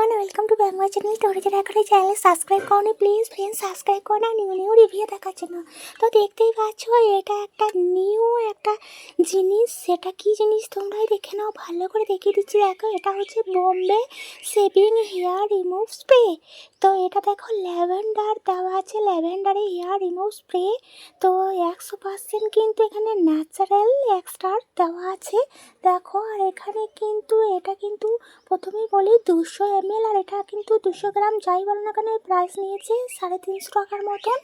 Everyone, welcome to Bengal channel. তোমরা যারা এখন এই চ্যানেল সাবস্ক্রাইব করনি, প্লিজ ফ্রেন্ড সাবস্ক্রাইব করো না। নিউ রিভিউ দেখার জন্য তো দেখতেই পাচ্ছ, এটা একটা নিউ একটা জিনিস। সেটা কি জিনিস তোমরাই দেখে নাও, ভালো করে দেখিয়ে দিচ্ছি। দেখো, এটা হচ্ছে Bombay shaving hair remove spray. তো এটা দেখো ল্যাভেন্ডার দেওয়া আছে, ল্যাভেন্ডারে হেয়ার রিমুভ স্প্রে। তো 100% কিন্তু এখানে ন্যাচারাল এক্সট্রাক্ট দেওয়া আছে। দেখো, আর এখানে কিন্তু এটা কিন্তু প্রথমেই বলি 200 ml, আর এটা কিন্তু 200 গ্রাম যাই বলো না কেন প্রাইস নিয়েছে 350 টাকার মতন।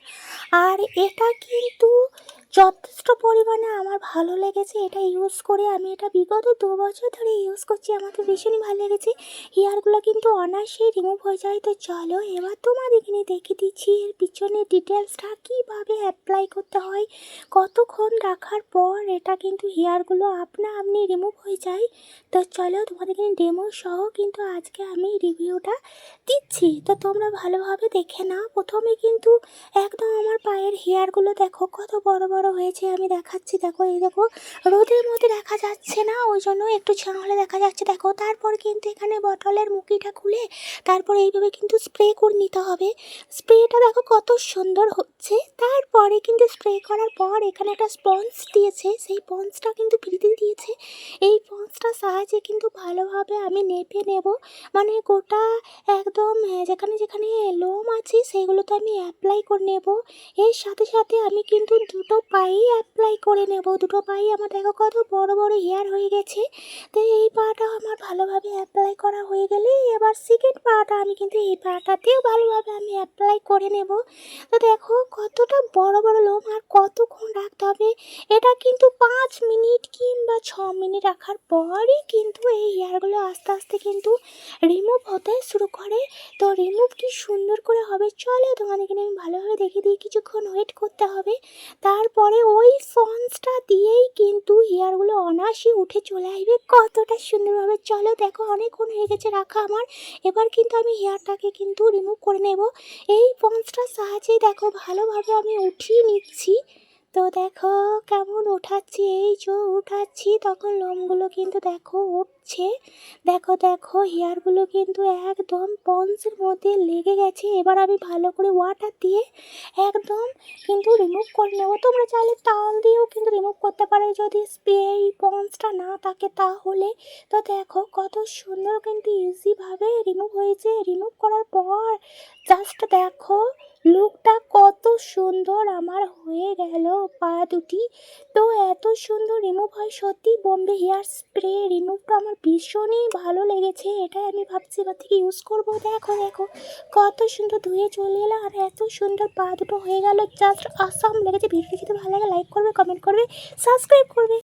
আর এটা কিন্তু যথেষ্ট পরিমাণে আমার ভালো লেগেছে। এটা ইউজ করে আমি এটা বিগত 2 বছর ধরে ইউজ করছি, আমার তো ভীষণই ভালো লেগেছে। হেয়ারগুলো কিন্তু অনায়াসেই রিমুভ হয়ে যায়। তো চলো এবার তোমাদেরকে নিয়ে দেখিয়ে দিচ্ছি এর পিছনে ডিটেলসটা, কীভাবে অ্যাপ্লাই করতে হয়, কতক্ষণ রাখার পর এটা কিন্তু হেয়ারগুলো আপনা আপনি রিমুভ হয়ে যায়। তো চলো তোমাদেরকে ডেমো সহ কিন্তু আজকে আমি রিভিউটা দিচ্ছি। তো তোমরা ভালোভাবে দেখে নাও। প্রথমে কিন্তু একদম আমার পায়ের হেয়ারগুলো দেখো কত বড় বড় হয়েছে, আমি দেখাচ্ছি। দেখো, এই দেখো, রোদের মধ্যে দেখা যাচ্ছে না, ওই জন্য একটু ছাঁকলে দেখা যাচ্ছে। দেখো, তারপর কিন্তু এখানে বটলের মুখিটা খুলে তারপর এইভাবে কিন্তু স্প্রে করে নিতে হবে। স্প্রেটা দেখো কত সুন্দর হচ্ছে। তারপরে কিন্তু স্প্রে করার পর এখানে একটা স্পঞ্জ দিয়েছে, সেই স্পঞ্জটা কিন্তু ফ্রিতে দিয়েছে। এই স্পঞ্জটার সাহায্যে কিন্তু ভালোভাবে আমি নেপে নেব, মানে গোটা একদম যেখানে যেখানে লোম আছে সেইগুলোতে আমি অ্যাপ্লাই করে নেব। এর সাথে সাথে আমি কিন্তু দুটো পায়েই অ্যাপ্লাই করে নেব। দুটো পায়ে আমার দেখো কত বড় বড় হেয়ার হয়ে গেছে। তো এই পাটা আমার ভালোভাবে অ্যাপ্লাই করা হয়ে গেলে এবার সেকেন্ড পাটা আমি কিন্তু এই পাটাতেও ভালোভাবে আমি অ্যাপ্লাই করে নেব। তো দেখো কতটা বড় বড় লোম, আর কতক্ষণ রাখতে হবে। এটা কিন্তু 5 মিনিট কিংবা 6 মিনিট রাখার পরই কিন্তু এই হেয়ারগুলো আস্তে আস্তে কিন্তু রিমুভ হতে শুরু করে। তো রিমুভ কি সুন্দর করে হবে, চলো তোমাদেরকে আমি ভালোভাবে দেখিয়ে দিই। কিছুক্ষণ ওয়েট করতে হবে, তারপরে ওই স্পঞ্জটা দিয়েই কিন্তু হেয়ারগুলো অনায়াসে উঠে চলে আসবে কতটা সুন্দরভাবে। চলো দেখো, অনেকক্ষণ হয়ে গেছে রাখা আমার। এবার কিন্তু আমি হেয়ারটাকে কিন্তু রিমুভ করে নেব। এই স্পঞ্জটার সাহায্যে দেখো ভালোভাবে আমি উঠিয়ে নিচ্ছি। তো দেখো কেমন উঠাচ্ছি, এই যে উঠাচ্ছি তখন লোমগুলো কিন্তু দেখো উঠছে। দেখো দেখো হেয়ারগুলো কিন্তু একদম পন্সের মধ্যে লেগে গেছে। এবার আমি ভালো করে ওয়াটার দিয়ে একদম কিন্তু রিমুভ করে নেবো। তোমরা চাইলে তাওয়াল দিয়েও কিন্তু রিমুভ করতে পারো যদি স্প্রে পন্সটা না থাকে তাহলে। তো দেখো কত সুন্দর কিন্তু ইজিভাবে রিমুভ হয়েছে। রিমুভ করার পর জাস্ট দেখো লুকটা কত সুন্দর আমার হয়ে গেল পা দুটি। তো এত সুন্দর রিমুভ হয় সত্যি। বোম্বে হেয়ার স্প্রে রিমুভটা আমার ভীষণই ভালো লেগেছে, এটাই আমি ভাবছি এবার থেকে ইউজ করবো। দেখো দেখো কত সুন্দর ধুয়ে চলে এলো, আর এত সুন্দর পা দুটো হয়ে গেল, জাস্ট আসাম লেগেছে। ভিডিওটি যদি ভালো লাগে লাইক করবে, কমেন্ট করবে, সাবস্ক্রাইব করবে।